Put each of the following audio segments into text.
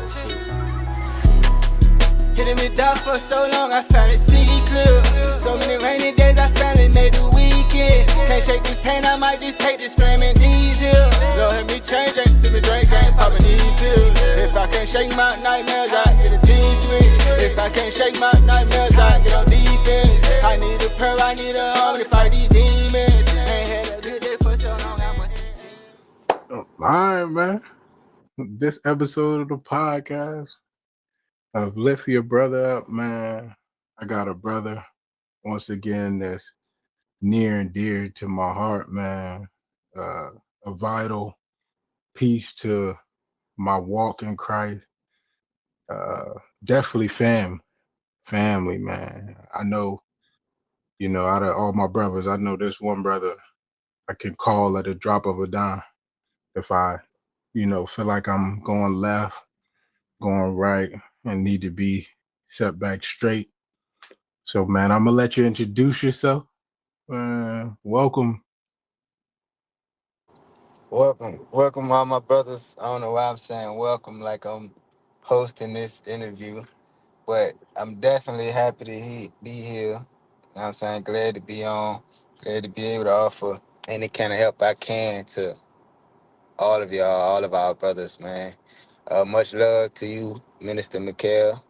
Hitting me down for so long, I found it clear. So many rainy days, I finally made the weekend. Can't shake this pain, I might just take this flaming diesel. Lord, help me change, ain't see me drink, ain't popping these pills. If I can't shake my nightmares, I get a team switch. If I can't shake my nightmares, I get on defense. I need a prayer, I need an army to fight these demons. Ain't had a good day for so long, I must be. All right, man. This episode of the podcast of Lift Your Brother Up, man. I got a brother, once again, that's near and dear to my heart, man. A vital piece to my walk in Christ. Definitely family, man. I know, out of all my brothers, I know this one brother I can call at a drop of a dime if I, feel like I'm going left, going right, and need to be set back straight. So, man, I'm gonna let you introduce yourself. Welcome. Welcome, all my brothers. I don't know why I'm saying welcome like I'm hosting this interview, but I'm definitely happy to be here. You know what I'm saying? Glad to be on. Glad to be able to offer any kind of help I can to all of y'all, all of our brothers, man. Much love to you, Minister Mikhail,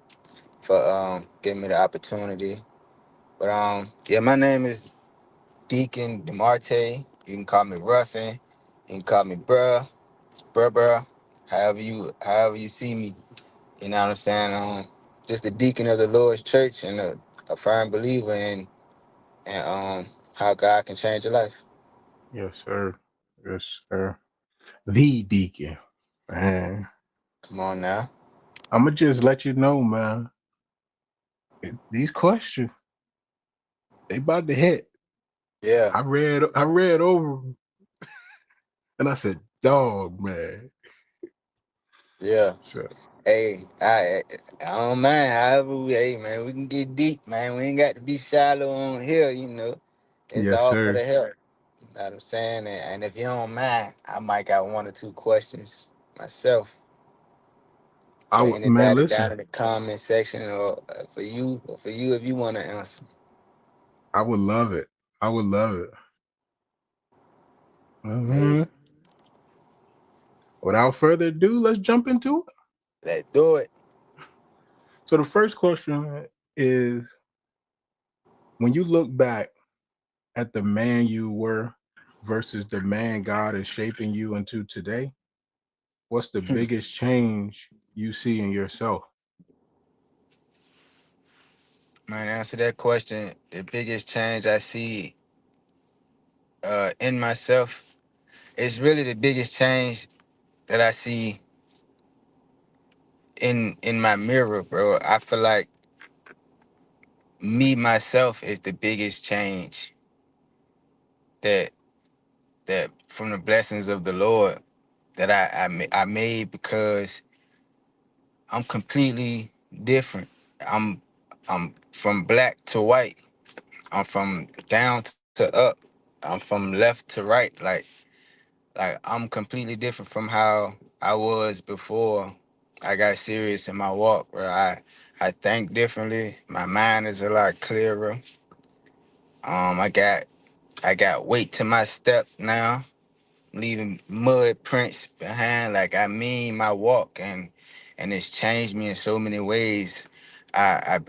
for giving me the opportunity. But yeah, my name is Deacon Dimarte. You can call me Ruffin. You can call me bruh, however you see me, you know what I'm saying? Just a deacon of the Lord's church and a firm believer in how God can change your life. Yes, sir. Yes, sir. The deacon, man. Come on now. I'm gonna just let you know, man. These questions, they about to hit. Yeah, I read over them, and I said, "Dog, man." yeah. So Hey, I don't mind. Hey man, we can get deep, man. We ain't got to be shallow on here, you know. It's yes, all for sir. the help. You know what I'm saying? And if you don't mind, I might got one or two questions myself for Man, anybody down listen. in the comment section, or for you if you want to answer. I would love it. I would love it. Amazing. Without further ado, let's jump into it. Let's do it. So the first question is, when you look back at the man you were versus the man God is shaping you into today, what's the biggest change you see in yourself? Man, to answer that question, the biggest change I see in myself is really the biggest change that I see in my mirror, bro. I feel like me myself is the biggest change that from the blessings of the Lord that I made, because I'm completely different. I'm I'm from black to white. I'm from down to up. I'm from left to right. Like I'm completely different from how I was before I got serious in my walk, bro. I think differently. My mind is a lot clearer. I got weight to my step now, leaving mud prints behind. Like I mean my walk, and it's changed me in so many ways. I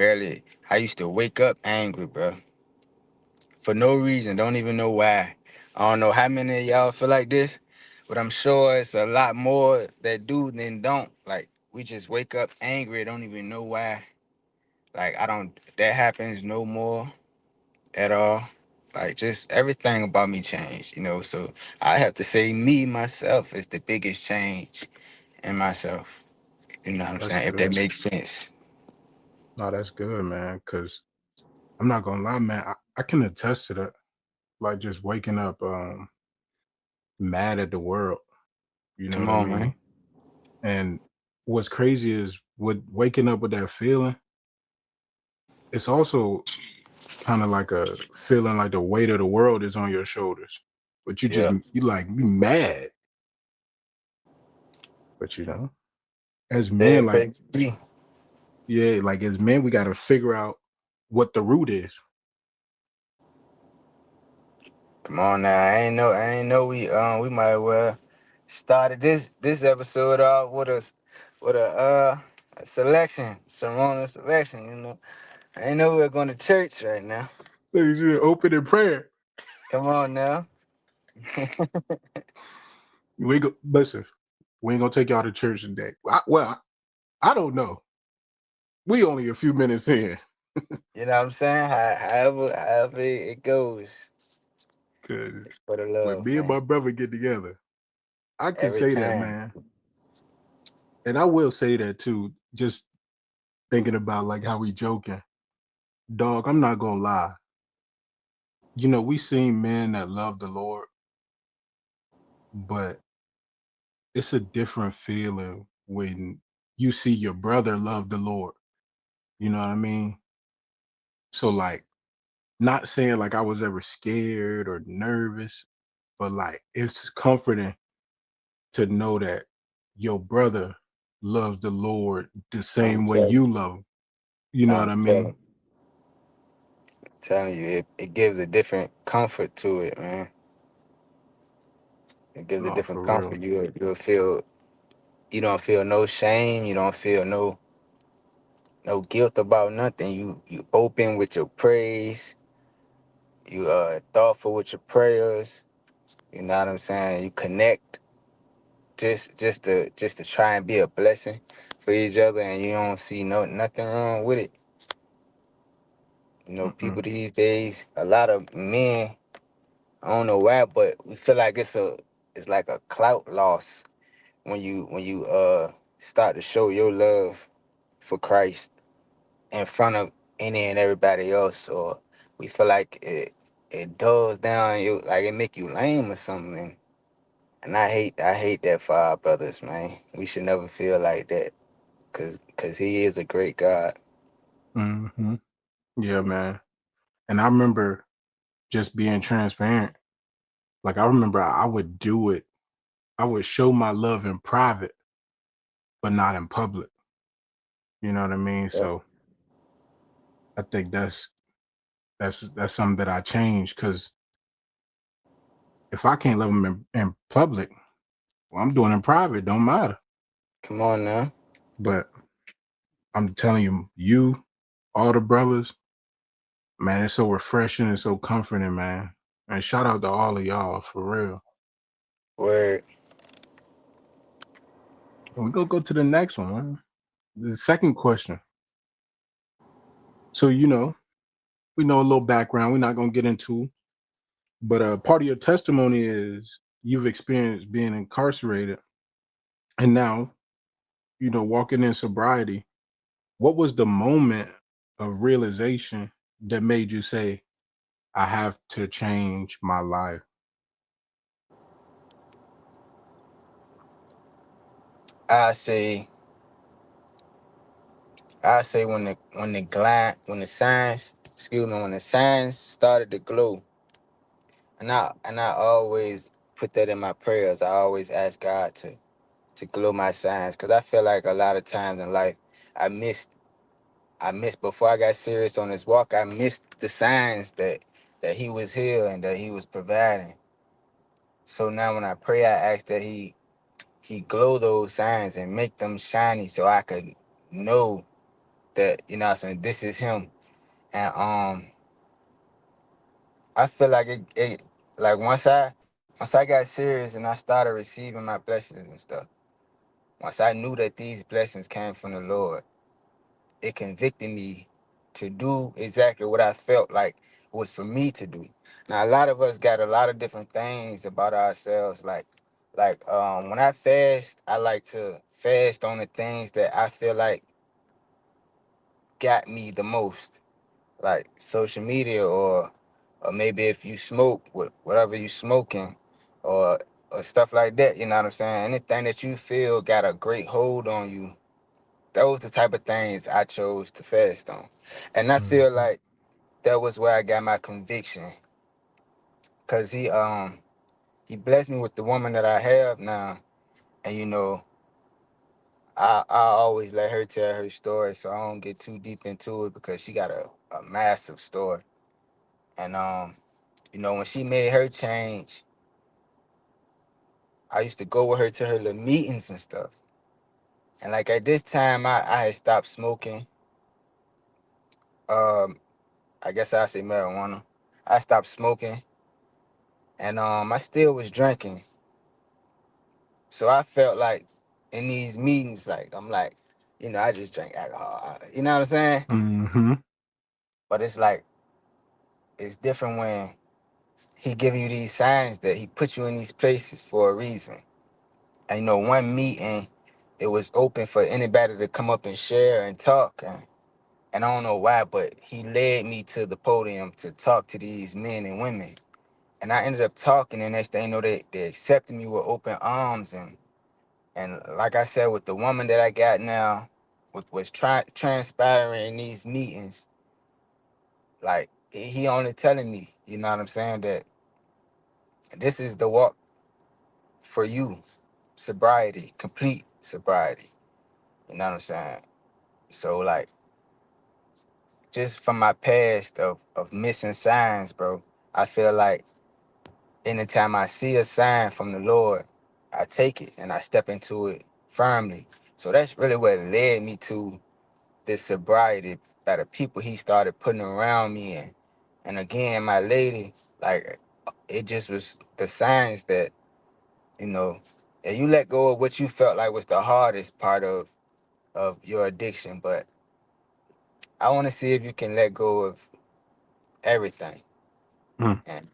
used to wake up angry, bro, for no reason. Don't even know why. I don't know how many of y'all feel like this, but I'm sure it's a lot more that do than don't. Like we just wake up angry, don't even know why. Like I don't. That happens no more at all. Like just everything about me changed, you know. So I have to say, me myself is the biggest change in myself. You know what I'm That's saying? If that good. makes sense. No, that's good, man. Because I'm not gonna lie, man. I can attest to that. Like just waking up mad at the world. You know Come what I on, mean? man. And what's crazy is with waking up with that feeling, it's also kind of like a feeling like the weight of the world is on your shoulders. But Yeah. you like be mad. But as Yeah, men, like, praise be. yeah, like as men, we got to figure out what the root is. Come on now, I ain't know we might well started this episode off with a selection, Sermona selection. I ain't know we were going to church right now. You should open in prayer. Come on now. We go listen. We ain't gonna take y'all to church today. I don't know. We only a few minutes in, You know what I'm saying? However it goes, because it's for the when love, me and man. my brother get together, I can Every say that, time. man. And I will say that too. Just thinking about like how we joking, dog. I'm not gonna lie. We seen men that love the Lord, but it's a different feeling when you see your brother love the Lord. You know what I mean? So like, not saying like I was ever scared or nervous, but like it's comforting to know that your brother loves the Lord the I'm same way telling, you love him. You know what I'm I mean? telling, telling you, it gives a different comfort to it, man. It gives a No, for different real. comfort. You'll feel you don't feel no shame. You don't feel no guilt about nothing. You open with your praise. You thoughtful with your prayers. You know what I'm saying? You connect just to try and be a blessing for each other, and you don't see nothing wrong with it. Mm-mm. People these days, a lot of men, I don't know why, but we feel like it's like a clout loss when you start to show your love for Christ in front of any and everybody else, or we feel like it dulls down you, like it make you lame or something. And I hate that for our brothers, man. We should never feel like that, cause he is a great God. Hmm. Yeah, man. And I remember just being transparent. Like I remember I would do it. I would show my love in private, but not in public. You know what I mean? Yep. So I think that's something that I changed, because if I can't love them in public, well, I'm doing it in private. Don't matter. Come on now. But I'm telling you, all the brothers, man, it's so refreshing and so comforting, man. And shout out to all of y'all for real. Word. And we go to the next one, man. The second question. So we know a little background. We're not gonna get into, but part of your testimony is you've experienced being incarcerated, and now walking in sobriety. What was the moment of realization that made you say, "I have to change my life"? I say I say when the signs, when the signs started to glow, and I always put that in my prayers. I always ask God to glow my signs, because I feel like a lot of times in life I missed I missed before I got serious on this walk. I missed the signs that He was here and that He was providing. So now when I pray, I ask that He glow those signs and make them shiny, so I could know that, what I'm saying, this is Him. And I feel like it like once I got serious and I started receiving my blessings and stuff. Once I knew that these blessings came from the Lord, it convicted me to do exactly what I felt like was for me to do. Now, a lot of us got a lot of different things about ourselves. Like when I fast, I like to fast on the things that I feel like got me the most, like social media, or maybe if you smoke, whatever you smoking, or or stuff like that. You know what I'm saying? Anything that you feel got a great hold on you, those the type of things I chose to fast on. And I feel Mhm. like that was where I got my conviction, because he blessed me with the woman that I have now. And I always let her tell her story, so I don't get too deep into it because she got a massive story. And when she made her change, I used to go with her to her little meetings and stuff. And like at this time, I had stopped smoking. Um, I guess I say marijuana. I stopped smoking, and I still was drinking. So I felt like in these meetings, like I'm like, I just drink alcohol. You know what I'm saying? Mm-hmm. But it's like it's different when he give you these signs that he put you in these places for a reason. And one meeting, it was open for anybody to come up and share and talk. And I don't know why, but he led me to the podium to talk to these men and women. And I ended up talking, and next thing you know, they accepted me with open arms. And like I said, with the woman that I got now, with what's transpiring in these meetings, like he only telling me, you know what I'm saying, that this is the walk for you, sobriety, complete sobriety. You know what I'm saying? So like, just from my past of missing signs, bro, I feel like anytime I see a sign from the Lord, I take it and I step into it firmly. So that's really what led me to this sobriety by the people he started putting around me. And again, my lady, like, it just was the signs that, and you let go of what you felt like was the hardest part of your addiction. But I want to see if you can let go of everything. Mm. And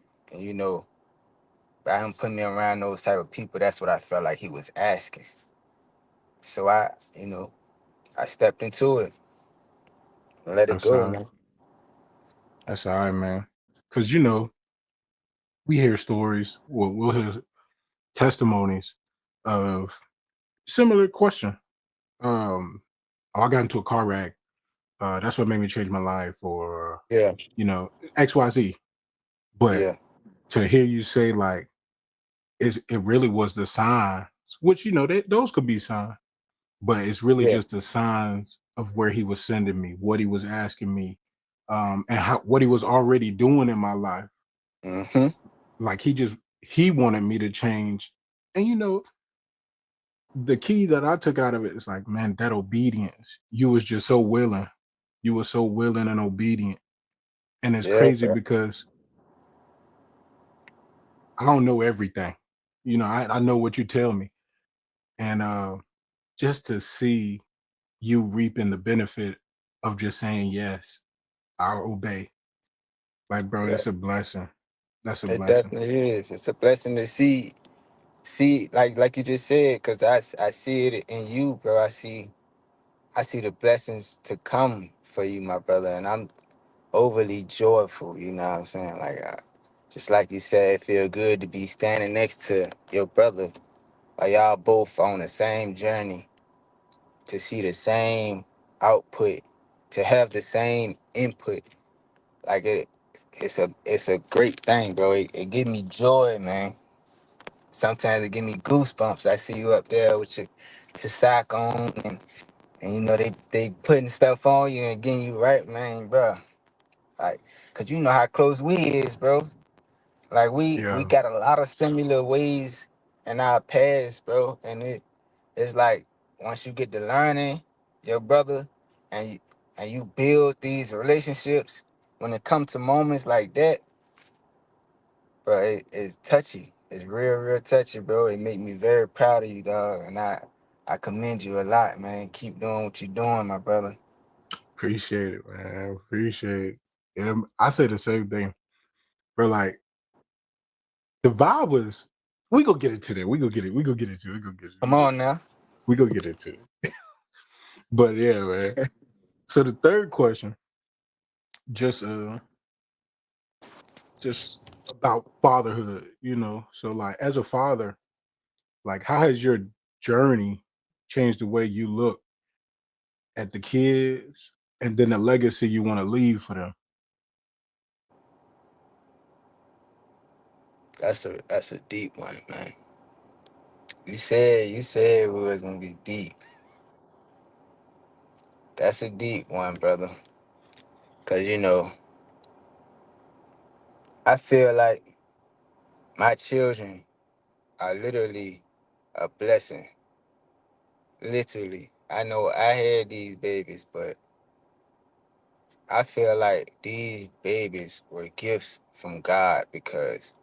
by him putting me around those type of people, that's what I felt like he was asking. So I stepped into it and let it That's go, all right. man. That's all right, man. Because we hear stories. We'll hear testimonies of similar question. Um, oh, I got into a car wreck. That's what made me change my life, or Yeah, XYZ. But yeah, to hear you say like it really was the signs, which those could be signs, but it's really yeah. just the signs of where he was sending me, what he was asking me, and what he was already doing in my life. Mm-hmm. Like he wanted me to change. And the key that I took out of it is like, man, that obedience. You was just so willing. You were so willing and obedient. And it's Yeah, crazy bro. because I don't know everything. I know what you tell me. And just to see you reaping the benefit of just saying yes, I'll obey. Like, bro, Yeah. it's a blessing. That's a It blessing. definitely is. It's a blessing to see, like you just said, because I see it in you, bro. I see the blessings to come for you, my brother, and I'm overly joyful. You know what I'm saying? Like, just like you said, it feel good to be standing next to your brother. Like y'all both on the same journey, to see the same output, to have the same input. Like it's a great thing, bro. It give me joy, man. Sometimes it give me goosebumps. I see you up there with your sock on, and they putting stuff on you and getting you right, man, bro. Like, cause you know how close we is, bro. Like we Yeah, got a lot of similar ways in our past, bro. And it's like once you get to learning your brother, and you build these relationships, when it comes to moments like that, bro, it's touchy. It's real, real touchy, bro. It make me very proud of you, dog. And I commend you a lot, man. Keep doing what you're doing, my brother. appreciate it, man. Appreciate it. Yeah, I say the same thing. Bro, like the vibe was we go get into that. We go get it. We go get into it. We go get it. Come on now. We go get into it. But yeah, man. So the third question, just just about fatherhood, So like as a father, like how has your journey changed the way you look at the kids and then the legacy you want to leave for them? That's a deep one, man. You said we was gonna be deep. That's a deep one, brother. Cause you know, I feel like my children are literally a blessing. Literally. I know I had these babies, but I feel like these babies were gifts from God because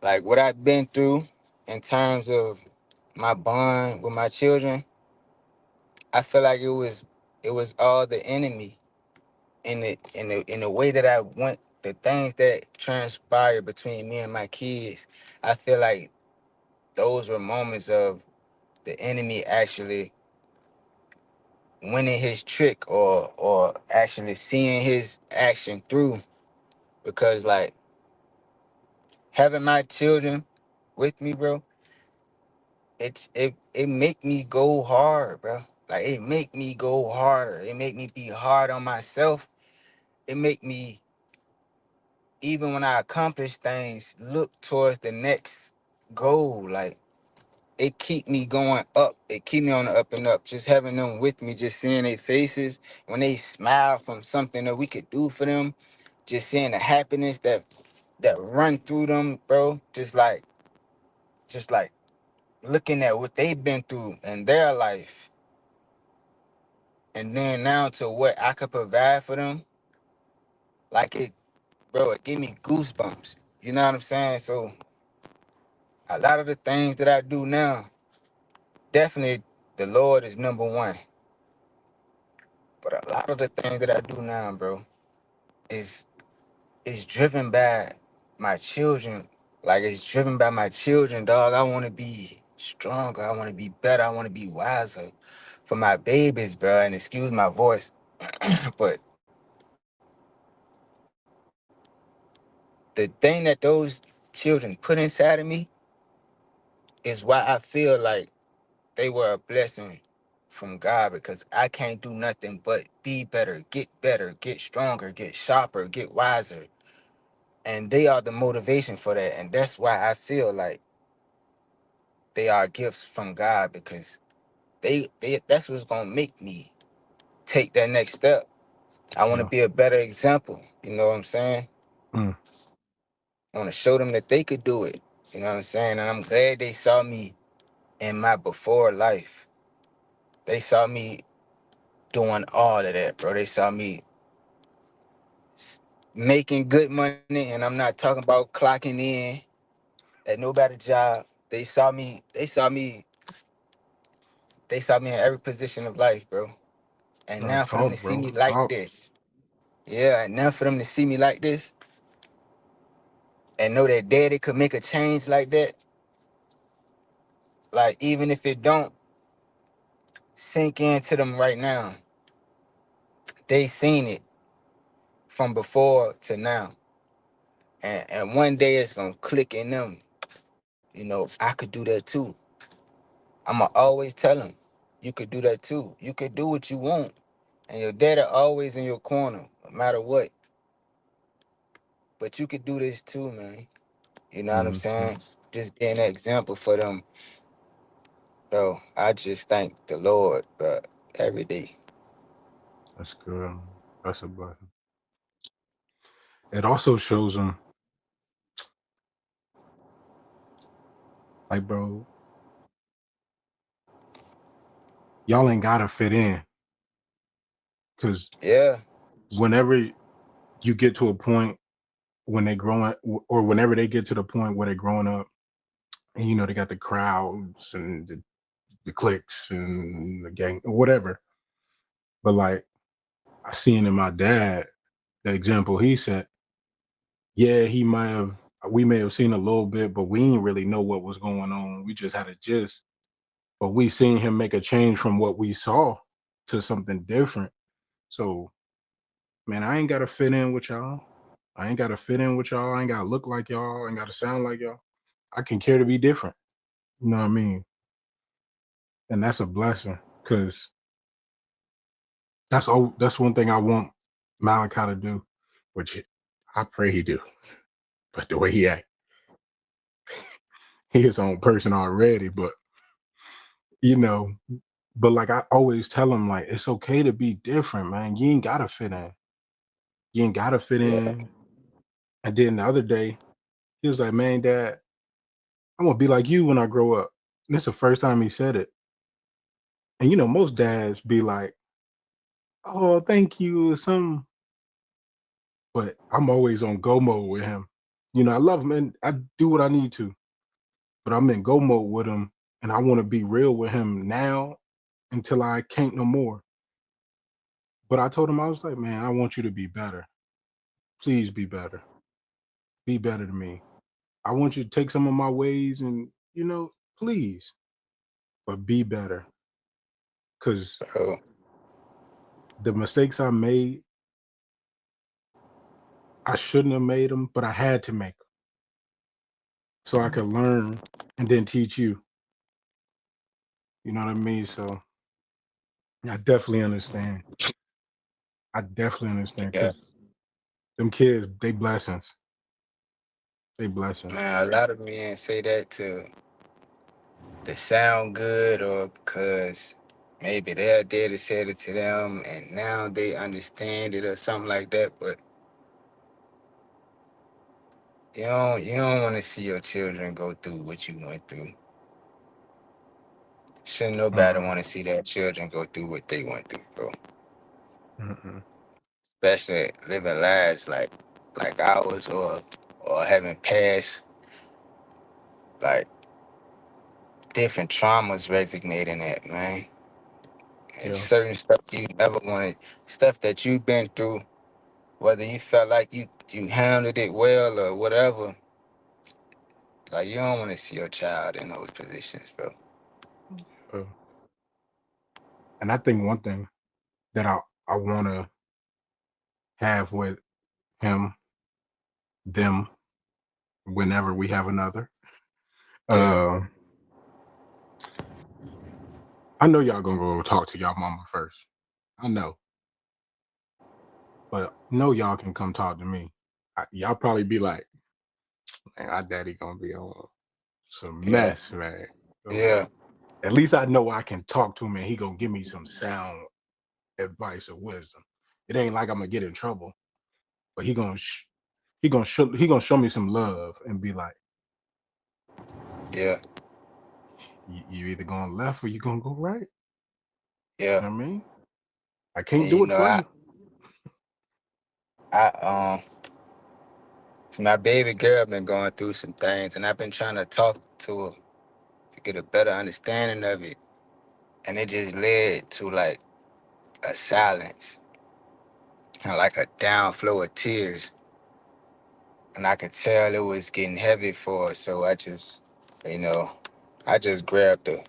like what I've been through in terms of my bond with my children, I feel like it was all the enemy in the way that I went, the things that transpired between me and my kids. I feel like those were moments of the enemy actually winning his trick or actually seeing his action through, because like having my children with me, bro, it make me go hard, bro. Like it make me go harder. It make me be hard on myself. It make me, even when I accomplish things, look towards the next goal. Like it keep me going up. It keep me on the up and up. Just having them with me, just seeing their faces when they smile from something that we could do for them, just seeing the happiness that run through them, bro. Just like looking at what they've been through in their life, and then now to what I could provide for them. Like it, bro, it give me goosebumps. You know what I'm saying? So a lot of the things that I do now, definitely the Lord is number one. But a lot of the things that I do now, bro, is driven by my children. Like it's driven by my children, dog. I want to be stronger. I want to be better. I want to be wiser for my babies, bro. And excuse my voice, but the thing that those children put inside of me is why I feel like they were a blessing from God, because I can't do nothing but be better, get stronger, get sharper, get wiser. And they are the motivation for that. And that's why I feel like they are gifts from God, because they that's what's gonna make me take that next step. I want to Yeah. be a better example. You know what I'm saying? Mm. I want to show them that they could do it. You know what I'm saying? And I'm glad they saw me in my before life. They saw me doing all of that, bro. They saw me making good money, and I'm not talking about clocking in at no better job. They saw me. They saw me. They saw me in every position of life, bro. And now for them to Talk, see bro. me like Talk. this, yeah. And now for them to see me like this, and know that daddy could make a change like that. Like even if it don't sink into them right now, they seen it from before to now, and one day it's gonna click in them. You know, I could do that too. I'ma always tell them, you could do that too. You could do what you want, and your daddy always in your corner, no matter what. But you could do this too, man. You know what I'm Mm. saying? Just being an example for them, bro. I just thank the Lord, bro, every day. That's good. That's a blessing. It also shows them, like, bro, y'all ain't gotta fit in, because Yeah, whenever you get to a point when they growing, or whenever they get to the point where they're growing up, and they got the crowds and the cliques and the gang, whatever. But like I seen in my dad, the example he set, yeah, we may have seen a little bit, but we didn't really know what was going on. We just had a gist. But we seen him make a change from what we saw to something different. So, man, I ain't gotta fit in with y'all. I ain't gotta fit in with y'all. I ain't gotta look like y'all. I ain't gotta sound like y'all. I can care to be different. You know what I mean? And that's a blessing, because that's one thing I want Malachi to do, which I pray he do. But the way he act, he his own person already. But you know, But like I always tell him, like, it's okay to be different, man. You ain't gotta fit in. You ain't gotta fit Yeah. in. And then the other day, he was like, man, Dad, I'm gonna be like you when I grow up. And it's the first time he said it. And you know, most dads be like, oh, thank you, or something. But I'm always on go mode with him. You know, I love him and I do what I need to, but I'm in go mode with him and I want to be real with him now until I can't no more. But I told him, I was like, man, I want you to be better. Please be better. Be better to me. I want you to take some of my ways and, you know, please, but be better. Because Bro. the mistakes I made, I shouldn't have made them, but I had to make them so I could learn and then teach you. You know what I mean? So I definitely understand. I definitely understand Yeah. because them kids, they blessings. They blessings. Man, a lot of men say that to sound good or because maybe their daddy said it to them and now they understand it or something like that. But you don't want to see your children go through what you went through. Shouldn't nobody Mm-mm, want to see their children go through what they went through, bro. mm-mm. Especially living lives like ours or having past like different traumas resonating that, man. And Yeah. certain stuff you never wanted, stuff that you've been through, whether you felt like you handled it well or whatever. Like you don't want to see your child in those positions, bro. uh, and I think one thing that I want to have with him, them, whenever we have another. Yeah, Uh, I know y'all gonna go talk to y'all mama first. I know, but know y'all can come talk to me. Y'all probably be like, man, our daddy gonna be on some yeah, mess, man. So yeah, at least I know I can talk to him and he gonna give me some sound advice or wisdom. It ain't like I'm gonna get in trouble, but he gonna show me some love and be like, yeah, you either going left or you gonna go right. yeah. You know what I mean? I And can't do it for I, you. I my baby girl been going through some things, and I've been trying to talk to her to get a better understanding of it, and it just led to like a silence and like a downflow of tears, and I could tell it was getting heavy for her. So you know, I just grabbed her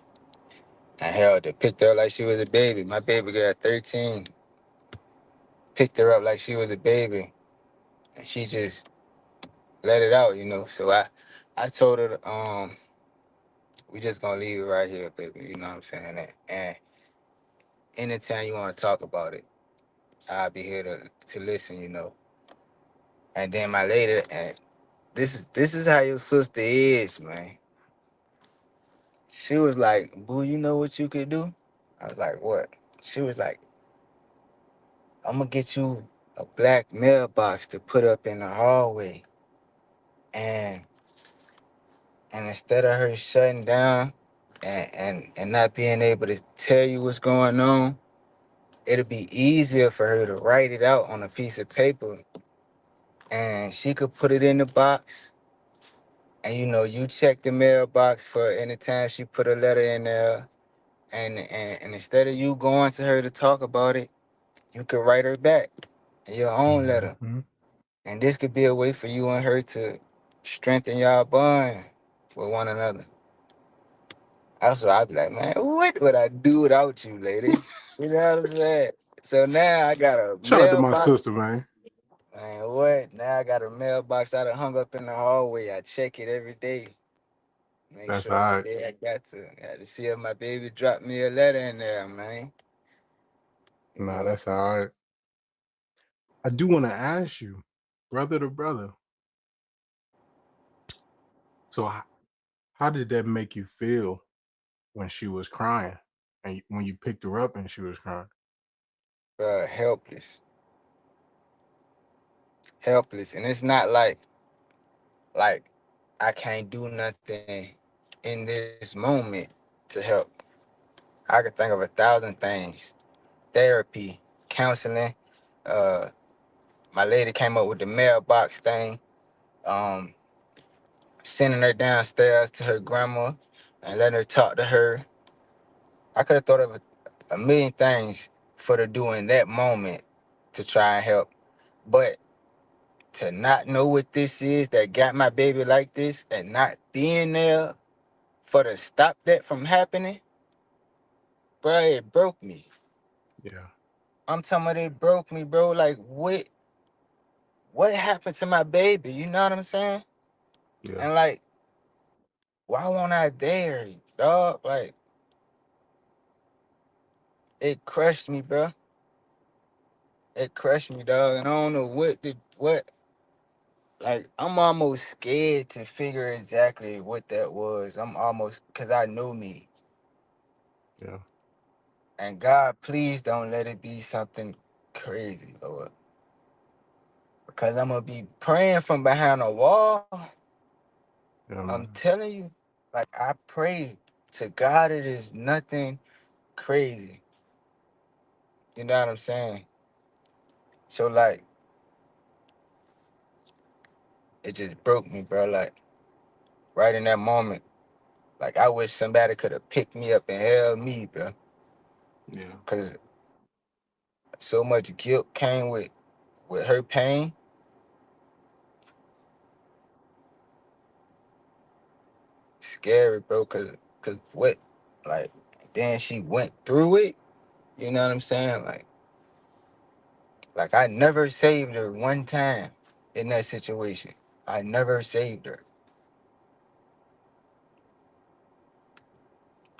and held her, picked her up like she was a baby. My baby girl, 13, picked her up like she was a baby, and she just let it out, you know. So I told her, we just gonna leave it right here, baby. You know what I'm saying? And anytime you want to talk about it, I'll be here to listen, you know. And then my lady, and this is how your sister is, man. She was like, "Boo, you know what you could do?" I was like, "What?" She was like, "I'm gonna get you a black mailbox to put up in the hallway, and instead of her shutting down and not being able to tell you what's going on, it'll be easier for her to write it out on a piece of paper, and she could put it in the box. And you know, you check the mailbox for any time she put a letter in there, and instead of you going to her to talk about it, you could write her back your own letter. Mhm. And this could be a way for you and her to strengthen y'all bond with one another." Also, I'd be like, "Man, what would I do without you, lady?" You know what I'm saying? So now I got a Shout out to my sister, mailbox. man. Man, what? Now I got a mailbox I done hung up in the hallway. I check it every day. Make That's all sure every right. day I got to see if my baby dropped me a letter in there, man. You Nah, know? that's all right. I do want to ask you, brother to brother. So how did that make you feel when she was crying? And when you picked her up and she was crying. Helpless, helpless, and it's not like I can't do nothing in this moment to help. I could think of 1,000 things: therapy, counseling. Uh, my lady came up with the mailbox thing. Um, Sending her downstairs to her grandma and letting her talk to her. I could have thought of a million things for to do in that moment to try and help, but to not know what this is that got my baby like this and not being there for to stop that from happening, bro, it broke me. Yeah. I'm talking about it broke me, bro. Like what happened to my baby? You know what I'm saying? Yeah. And like, why won't I there, dog? Like, it crushed me, bro. It crushed me, dog. And I don't know what. Like, I'm almost scared to figure exactly what that was. I'm almost, cause I know me. Yeah. And God, please don't let it be something crazy, Lord. Because I'm gonna be praying from behind a wall. Yeah, I'm man. telling you, like, I pray to God it is nothing crazy. You know what I'm saying? So like, it just broke me, bro. Like, right in that moment, like, I wish somebody could have picked me up and held me, bro. Yeah. Cause so much guilt came with her pain. Scary, bro. Cause what, like, then she went through it. You know what I'm saying? Like I never saved her one time in that situation. I never saved her.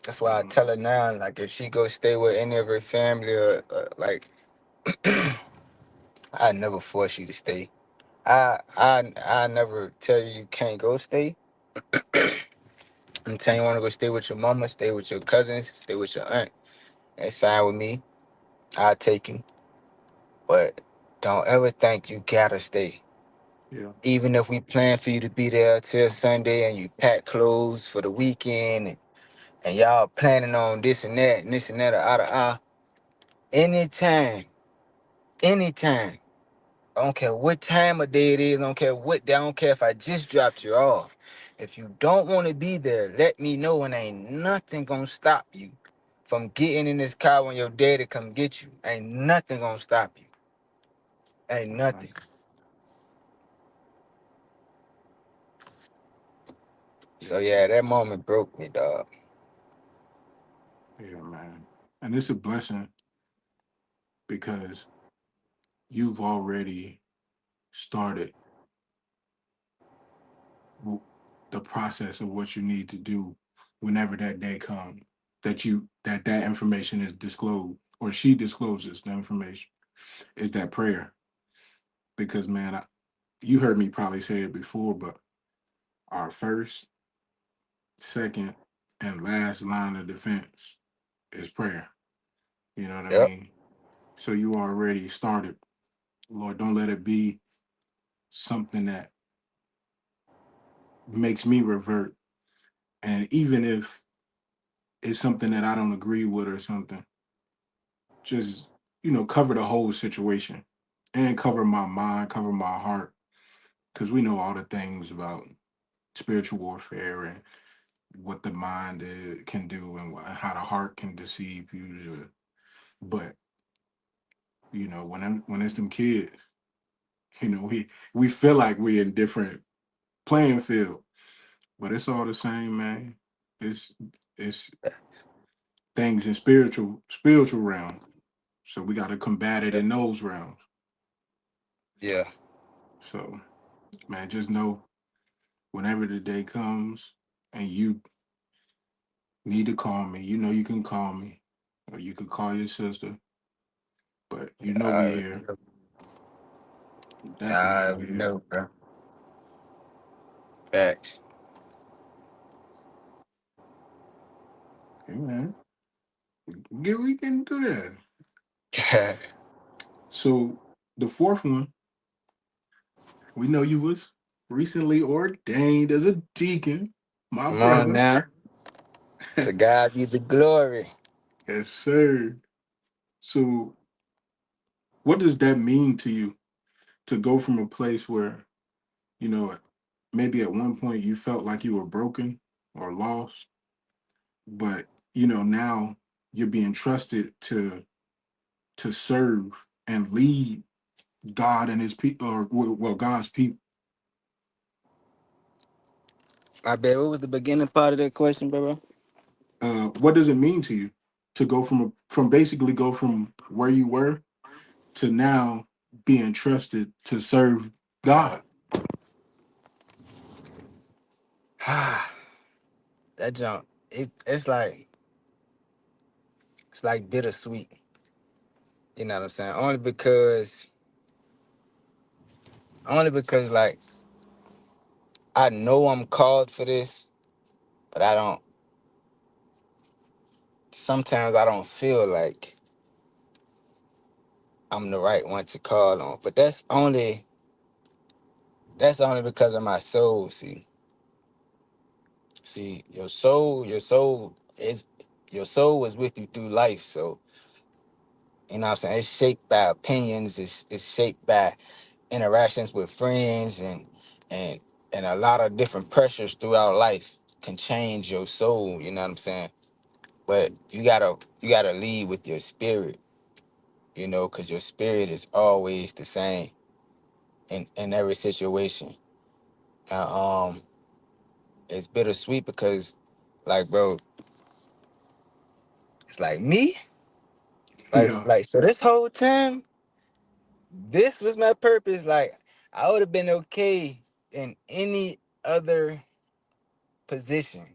That's why Yeah, I man. tell her now, like, if she go stay with any of her family or like, I never force you to stay. I never tell you you can't go stay. Anytime you want to go stay with your mama, stay with your cousins, stay with your aunt. That's fine with me. I'll take you. But don't ever think you gotta stay. Yeah. Even if we plan for you to be there till Sunday and you pack clothes for the weekend and y'all planning on this and this and that or out of eye, anytime, anytime. I don't care what time of day it is. I don't care what day. I don't care if I just dropped you off. If you don't want to be there, let me know and ain't nothing gonna stop you from getting in this car when your daddy come get you. Ain't nothing gonna stop you. Ain't Yeah, man. nothing. So Yeah, yeah, that moment broke me, dog. yeah, man. And it's a blessing because you've already started w- the process of what you need to do whenever that day comes. That information is disclosed or she discloses the information is that prayer. Because man, you heard me probably say it before, but our first, second, and last line of defense is prayer. You know what I Yep. mean? So you already started. Lord, don't let it be something that makes me revert. And even if it's something that I don't agree with or something, just, cover the whole situation and cover my mind, cover my heart. Because we know all the things about spiritual warfare and what the mind can do and how the heart can deceive you. But, when it's them kids, we feel like we're in different playing field, but it's all the same, man. It's things in spiritual realm. So we got to combat it in those realms. Yeah. So, man, just know whenever the day comes and you need to call me, you can call me, or you can call your sister. But we I here. I Definitely know we already here. know, bro. Facts. Hey, man. We can do that. Come So the fourth one, we know you was recently ordained as a deacon, my on brother. now. To God be the glory. Yes, sir. So what does that mean to you to go from a place where, you know, maybe at one point you felt like you were broken or lost, but now you're being trusted to serve and lead God and his people, or well, God's people. My bad. What was the beginning part of that question, bro? What does it mean to you to go from basically go from where you were to now being trusted to serve God? That jump. It's like bittersweet. You know what I'm saying? Only because like I know I'm called for this, but I don't. Sometimes I don't feel like I'm the right one to call on. But that's only because of my soul. See, your soul was with you through life. So you know what I'm saying. It's shaped by opinions. It's shaped by interactions with friends and and a lot of different pressures throughout life can change your soul. You know what I'm saying. But you gotta lead with your spirit. Because your spirit is always the same in every situation. And, it's bittersweet because, like, bro, it's like me, Yeah, so this whole time, this was my purpose. Like, I would have been okay in any other position.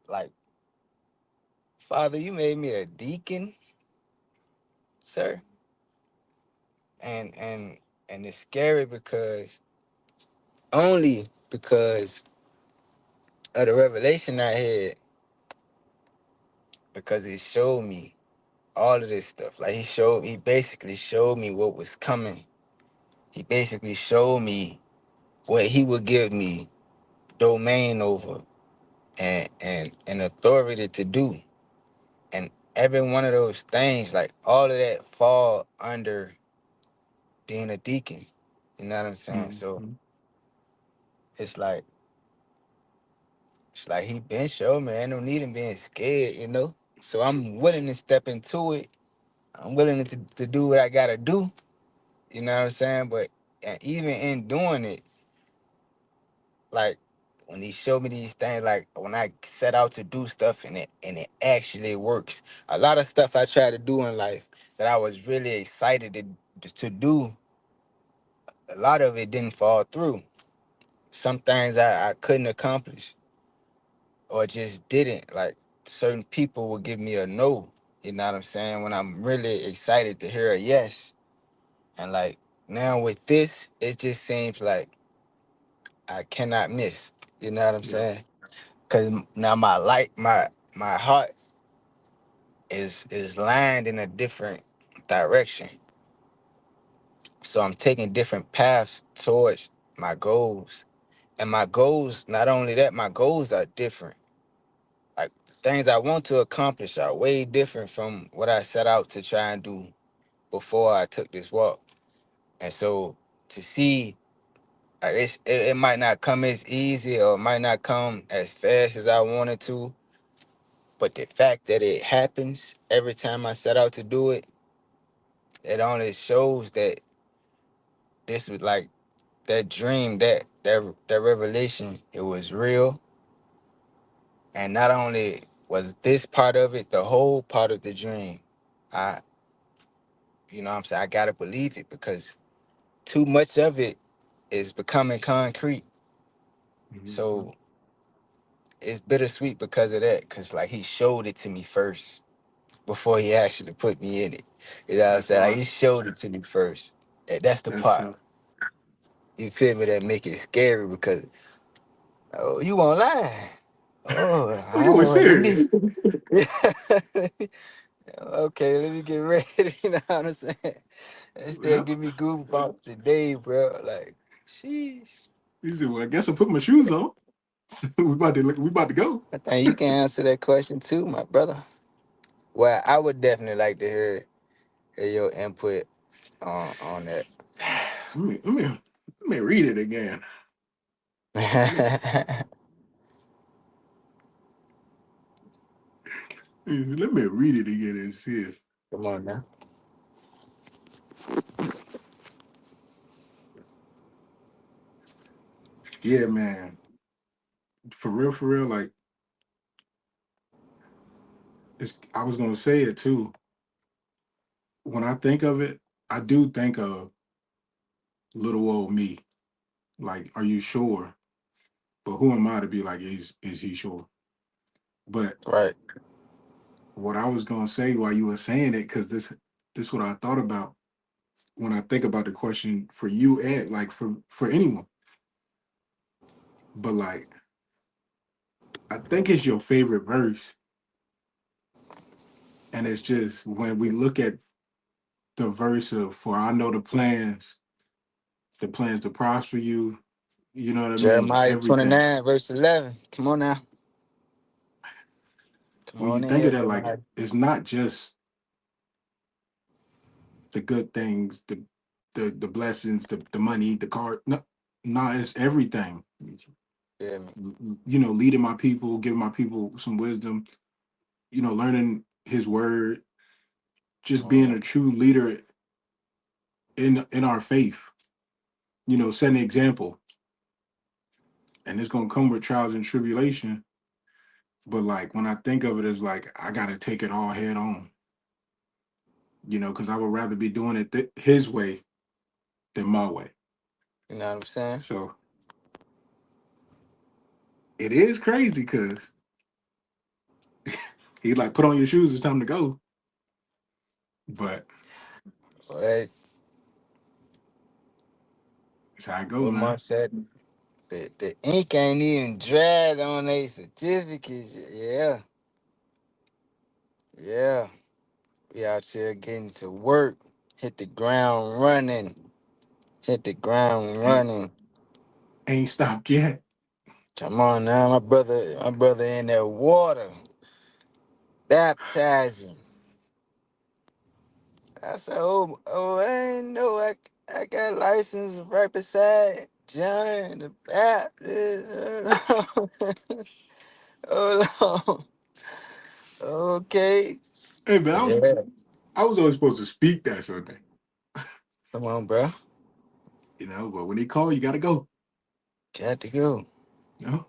Like, Father, you made me a deacon, sir, and it's scary because only because of the revelation I had, because it showed me all of this stuff. Like he basically showed me what was coming. He basically showed me what he would give me domain over and authority to do. And every one of those things, like all of that fall under being a deacon. You know what I'm saying? So mhm, it's like he been showing me. I don't need him being scared. So I'm willing to step into it. I'm willing to do what I gotta do. You know what I'm saying? But and even in doing it, like when he showed me these things, like when I set out to do stuff and it actually works. A lot of stuff I try to do in life that I was really excited to do, a lot of it didn't fall through. Some things I couldn't accomplish or just didn't. Like certain people would give me a no. You know what I'm saying? When I'm really excited to hear a yes. And like now with this, it just seems like I cannot miss. You know what I'm yeah, saying? Cause now my heart is lined in a different direction. So I'm taking different paths towards my goals. And my goals, not only that, my goals are different. Like the things I want to accomplish are way different from what I set out to try and do before I took this walk. And so to see like it might not come as easy or it might not come as fast as I wanted to, but the fact that it happens every time I set out to do it, it only shows that this was like that dream, that revelation, it was real. And not only was this part of it, the whole part of the dream, I, what I'm saying, I gotta believe it because too much of it is becoming concrete. mhm. So it's bittersweet because of that, because like he showed it to me first before he actually put me in it. You know what I'm That's saying? Like fine. he showed it to me first. And that's the That's part. You feel me? That make it scary because oh, you won't lie. Oh, Oh, all you were right. Let me. serious. Okay, let me get ready. You know what I'm saying? It still Yeah. give me goosebumps today, bro. Like, sheesh. He said, "Well, I guess I'll put my shoes on. We about to go." I think you can answer that question too, my brother. Well, I would definitely like to hear your input on that. Let me read it again. Let me let me read it again and see if. Come on now. Yeah, man. For real, for real. Like I was gonna say it too. When I think of it, I do think of little old me. Like, are you sure? But who am I to be like, is he sure? But Right. what I was gonna say while you were saying it, because this what I thought about when I think about the question for you and like for anyone. But like, I think it's your favorite verse, and it's just when we look at the verse of "For I know the plans to prosper you." You know what I mean? Jeremiah Everything. 29, verse 11. Come on now. Come When you on in think here, of that, like, Jeremiah. it's not just the good things, the blessings, the money, the car. No, no, it's everything. Feel me? Leading my people, giving my people some wisdom. Learning His word, just being Mhm. a true leader in our faith. Setting an example, and it's gonna come with trials and tribulation. But like when I think of it as like I gotta take it all head on. Because I would rather be doing it His way than my way. You know what I'm saying? So it is crazy because he like put on your shoes. It's time to go. But Right. it's how I go, What man. Mark said. The ink ain't even dried on they certificates. Yeah. Yeah. We out here getting to work. Hit the ground running. Hit the ground Ain't running. ain't stopped yet. Come on now, my brother in that water. Baptizing. I said, I ain't know I got license right beside John the Baptist. Hold on. Okay. Hey man, Yeah. I was always supposed to speak that Sunday. Come on, bro. But when they call, you gotta go. Got to go. You know?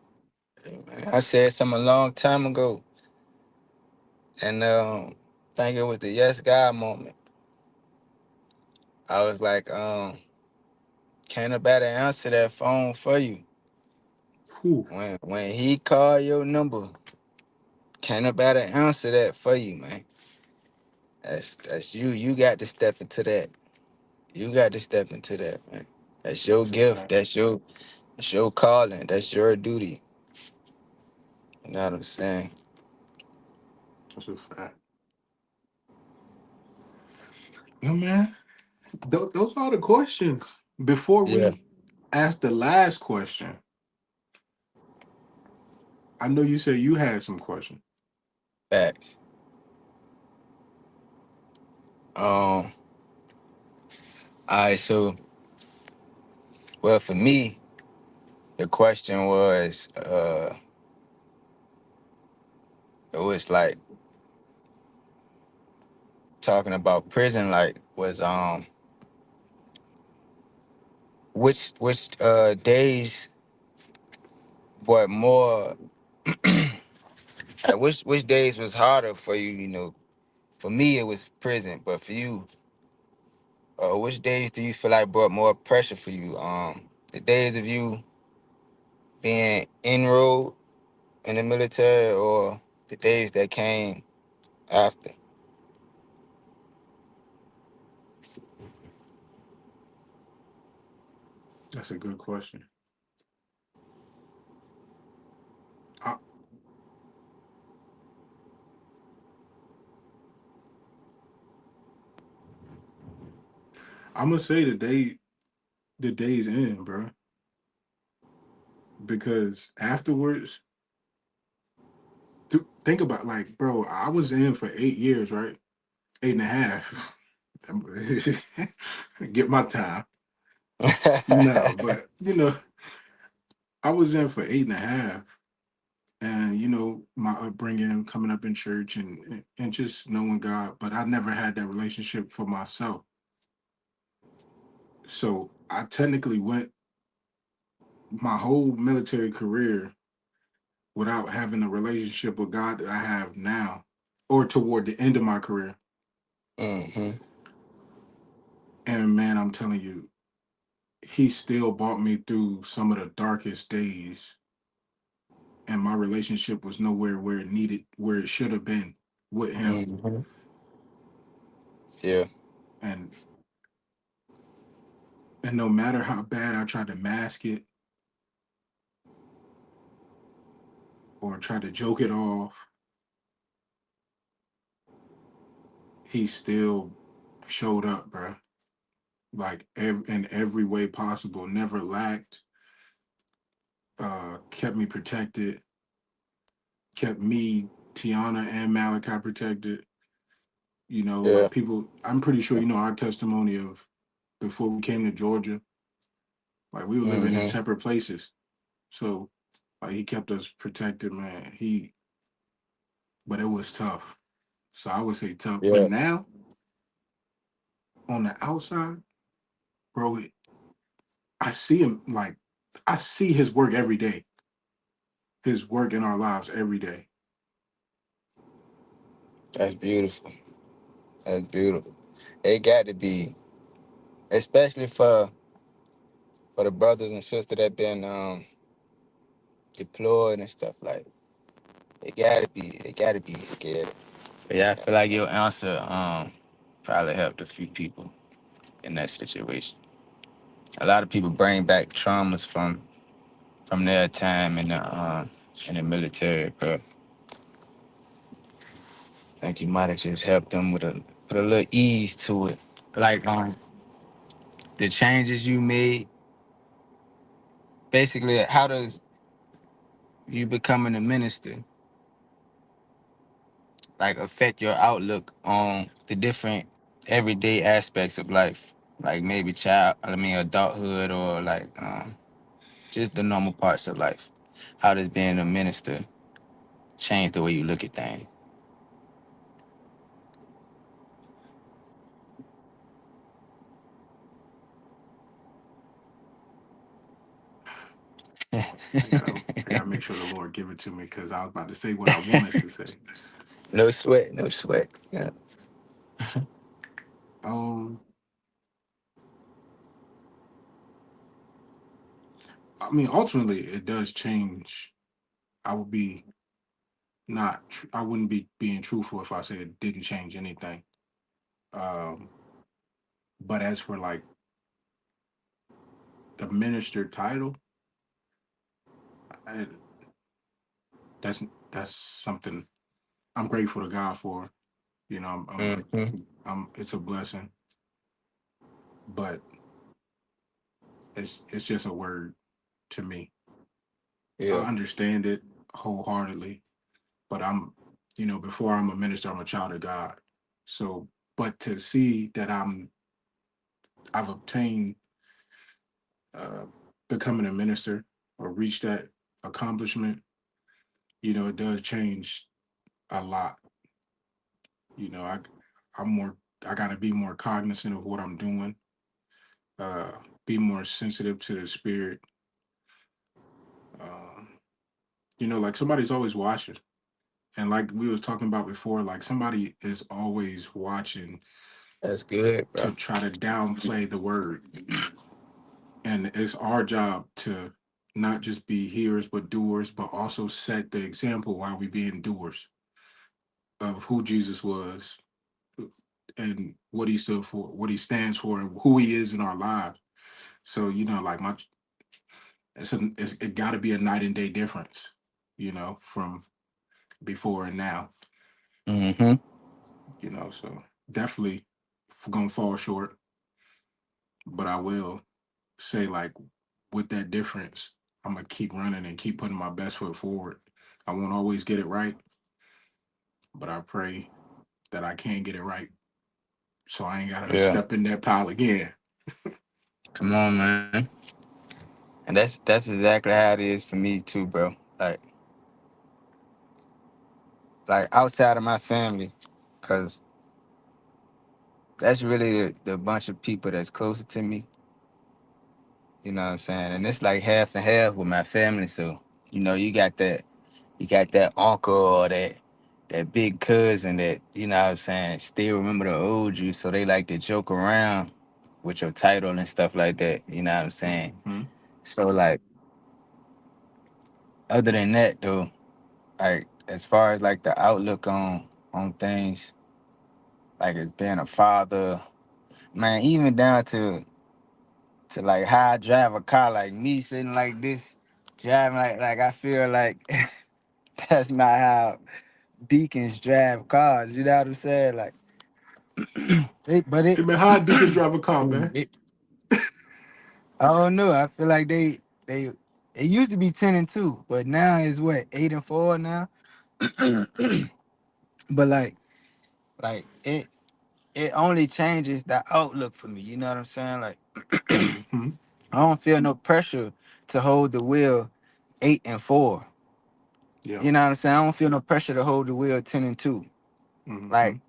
I said something a long time ago, and I think it was the yes God moment. I was like, can't nobody answer that phone for you. Whew, When he call your number, can't nobody answer that for you, man. That's you. You got to step into that. You got to step into that, man. That's your that's a gift. fact. That's your calling. That's your duty. You know what I'm saying? That's a fact. Man, those are the questions. Before Yeah. we ask the last question, I know you said you had some questions. Facts. All right. So, well, for me, the question was, it was like talking about prison. Like, was which days, what more? Like, which days was harder for you? For me, it was prison, but for you, which days do you feel like brought more pressure for you? The days of you being enrolled in the military, or the days that came after? That's a good question. I'm gonna say the day's end, bro. Because afterwards, think about, like, bro, I was in for 8 years, right? 8.5. Get my time. No, but I was in for 8.5, and my upbringing, coming up in church, and just knowing God, but I never had that relationship for myself. So I technically went my whole military career without having a relationship with God that I have now, or toward the end of my career. Mm-hmm. And man, I'm telling you, he still brought me through some of the darkest days, and my relationship was nowhere where it should have been with him. Mm-hmm. Yeah. And no matter how bad I tried to mask it or try to joke it off, he still showed up, bro. Like, in every way possible, never lacked, kept me protected, kept me, Tiana, and Malachi protected. Yeah. Like, people, I'm pretty sure our testimony of before we came to Georgia, like, we were living in Mm-hmm. separate places. So, like, he kept us protected, man. But it was tough. So I would say tough. But Yeah. now, on the outside, bro, I see him, like, I see his work every day. His work in our lives every day. That's beautiful. That's beautiful. It got to be, especially for the brothers and sisters that been deployed and stuff like. They gotta be scared. But yeah, I feel like your answer probably helped a few people in that situation. A lot of people bring back traumas from their time in the military, but I think you might have just helped them with a put a little ease to it. Like the changes you made. Basically, how does you becoming a minister like affect your outlook on the different everyday aspects of life? Like maybe adulthood, or like just the normal parts of life. How does being a minister change the way you look at things? I gotta make sure the Lord give it to me, because I was about to say what I wanted to say. No sweat, no sweat. Yeah. Um, I mean, ultimately, it does change. I would be not. I wouldn't be being truthful if I said it didn't change anything. Um, but as for, like, the minister title, I, that's that's something I'm grateful to God for. You know, Mm-hmm. it's a blessing, but it's just a word to me. I Yeah. understand it wholeheartedly, but before I'm a minister, I'm a child of God. So, but to see that I've obtained, uh, becoming a minister, or reach that accomplishment, it does change a lot. You know, I got to be more cognizant of what I'm doing, uh, be more sensitive to the spirit. Um, like, somebody's always watching. And like we was talking about before, like, somebody is always watching That's good, to bro. try to downplay the word. And it's our job to not just be hearers but doers, but also set the example while we being doers of who Jesus was, and what he stood for, what he stands for, and who he is in our lives. So, like, it got to be a night and day difference, from before and now. Mm-hmm. So definitely gonna fall short. but I will say, like, with that difference, I'm gonna keep running and keep putting my best foot forward. I won't always get it right, but I pray that I can get it right, so I ain't gotta Yeah. step in that pile again. Come on, man. And that's exactly how it is for me too, bro. Like outside of my family, cause that's really the bunch of people that's closer to me. You know what I'm saying? And it's like half and half with my family. So, you got that uncle or that big cousin that, what I'm saying, still remember the old you. So they like to joke around with your title and stuff like that. You know what I'm saying? Hmm. So like other than that though, like as far as like the outlook on things, like as being a father, man, even down to like how I drive a car, like me sitting like this, driving like I feel like that's not how deacons drive cars. You know what I'm saying? Like, but Hey man, how Deacon drive a car, man? it I don't know. I feel like they it used to be 10-2, but now it's what 8-4 now. But like it only changes the outlook for me. You know what I'm saying? Like Hmm. I don't feel no pressure to hold the wheel 8-4. Yeah. You know what I'm saying? I don't feel no pressure to hold the wheel 10-2. Hmm. Like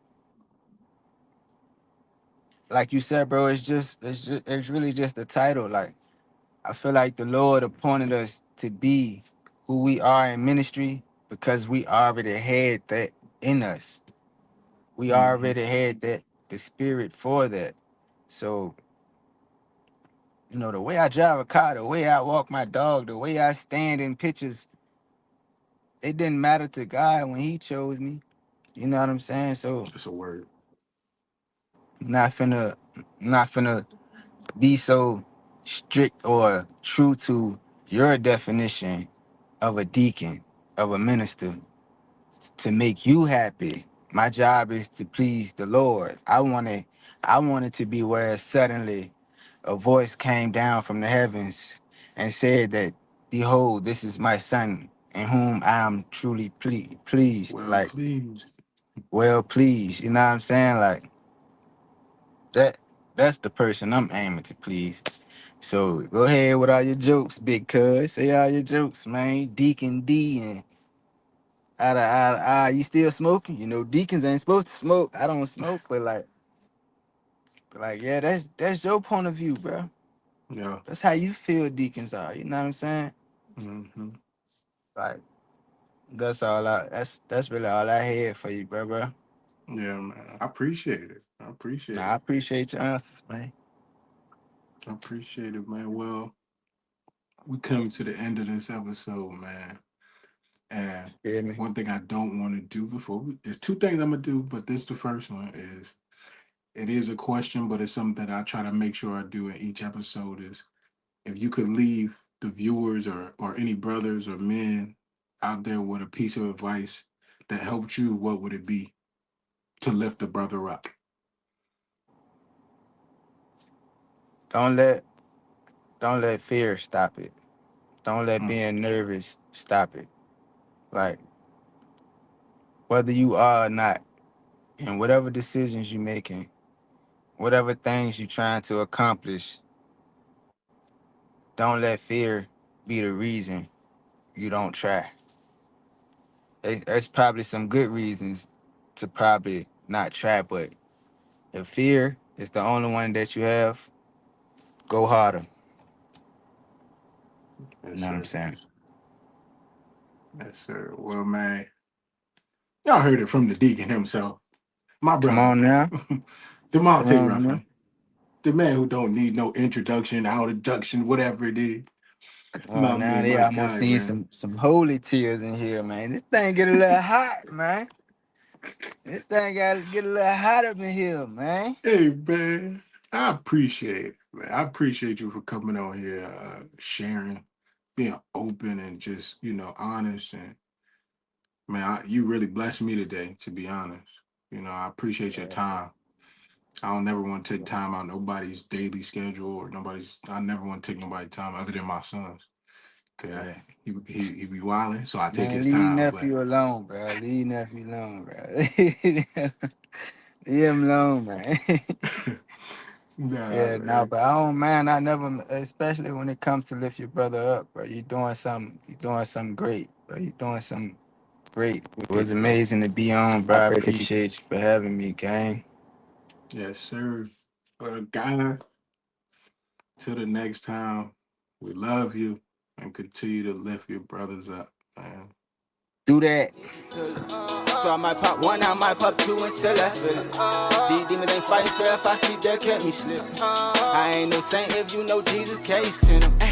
like you said, bro, it's really just the title. Like I feel like the Lord appointed us to be who we are in ministry because we already had that in us. We Hmm. already had that the spirit for that. So, the way I drive a car, the way I walk my dog, the way I stand in pictures, it didn't matter to God when He chose me. You know what I'm saying? So That's a word. not finna not finna be so strict or true to your definition of a deacon, of a minister, to make you happy. My job is to please the Lord. I want it to be where suddenly a voice came down from the heavens and said that, behold, this is my son in whom I am truly pleased. Well, Like, please. well pleased. You know what I'm saying? Like that that's the person I'm aiming to please. So go ahead with all your jokes, big cuz. Say all your jokes, man. Deacon D and you still smoking? Deacons ain't supposed to smoke. I don't smoke, but yeah, that's your point of view, bro. Yeah. That's how you feel deacons are. You know what I'm saying? Hmm. Like that's really all I had for you, bro. Yeah, man. I appreciate it. I appreciate Nah, I it. appreciate your answers, man. I appreciate it, man. Well, we come to the end of this episode, man. And Hear me? one thing I don't want to do there's two things I'm gonna do, but this the first one is it is a question, but it's something that I try to make sure I do in each episode is if you could leave the viewers or any brothers or men out there with a piece of advice that helped you, what would it be to lift the brother up? Don't let don't let fear stop it. Don't let Mm, being nervous stop it. Like whether you are or not, and whatever decisions you're making, whatever things you're trying to accomplish, don't let fear be the reason you don't try. There's probably some good reasons to probably not try, but if fear is the only one that you have, go harder. You yes, know what I'm sir. saying? Yes, sir. Well, man, y'all heard it from the deacon himself, my Come brother, on now. Come Dimarte on now. Ruffin, the man who don't need no introduction, outtroduction, whatever it is. Come on My now. man, They my almost guy, seen man. some holy tears in here, man. This thing get a little hot, man. This thing got to get a little hot up in here, man. Hey, man, I appreciate it, man. I appreciate you for coming on here, sharing, being open, and just honest. And man, you really blessed me today. To be honest, I appreciate your Yeah. time. I don't never want to take time out nobody's daily schedule or I never want to take nobody's time other than my son's. Cause Yeah. he be wilding, so I take Man, his leave time. But nephew alone, bro. Leave nephew alone, bro. Leave him alone, man. nah, Yeah, no, man. but I don't, man. I never, especially when it comes to lift your brother up, bro. You doing something. You doing something great, bro. You doing something great. It was amazing to be on, bro. I appreciate you for having me, gang. Yes, sir. But guys, till the next time, we love you and continue to lift your brothers up, man. Do that. So I might pop one, I might pop two until I feel it. These demons ain't fighting fair. If I sleep, they kept me slipping. I ain't no saint if you know Jesus can't send them.